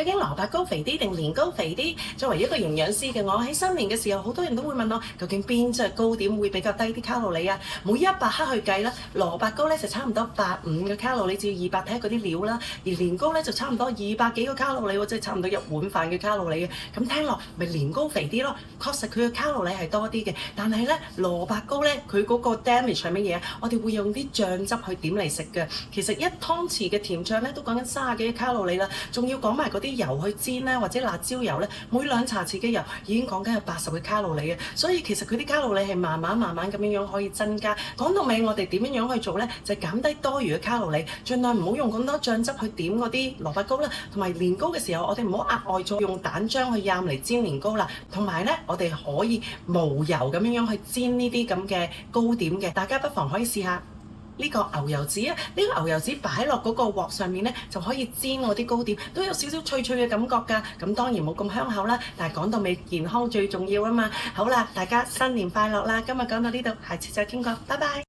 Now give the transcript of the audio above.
究竟蘿蔔糕肥啲定年糕肥啲？作為一個營養師嘅我，喺新年嘅時候，好多人都會問我，究竟邊隻糕點會比較低啲卡路里啊？每100克去計啦，蘿蔔糕咧就差唔多85嘅卡路里至200，睇下嗰啲料啦。而年糕咧就差唔多200幾個卡路里喎，即係差唔多1碗飯嘅卡路里嘅。咁聽落咪年糕肥啲咯？確實佢嘅卡路里係多啲嘅，但係咧蘿蔔糕咧佢嗰個 damage 係乜嘢啊？我哋會用啲醬汁去點嚟食嘅。其實1湯匙嘅甜醬咧都講緊30幾卡路里啦，仲要講埋嗰啲油去煎咧或者辣椒油咧，每2茶匙嘅油已經講緊係80嘅卡路里嘅。所以其實佢啲卡路里係慢慢咁樣可以增加。講到尾我哋點樣去做咧？就係減低多餘嘅卡路里，盡量唔好用咁多醬汁去點嗰啲蘿蔔糕啦，同埋年糕嘅時候我哋唔好額外再用蛋漿去蘸嚟煎年糕啦。同埋咧我哋可以無油咁樣去煎呢啲咁嘅糕點嘅，大家不妨可以試下。呢個牛油紙啊，呢個牛油紙擺落嗰個鑊上面咧，就可以煎我啲糕點，都有少少脆嘅感覺㗎。咁當然冇咁香口啦，但係講到尾健康最重要啊嘛。好啦，大家新年快樂啦！今日講到呢度，下次再傾過，拜拜。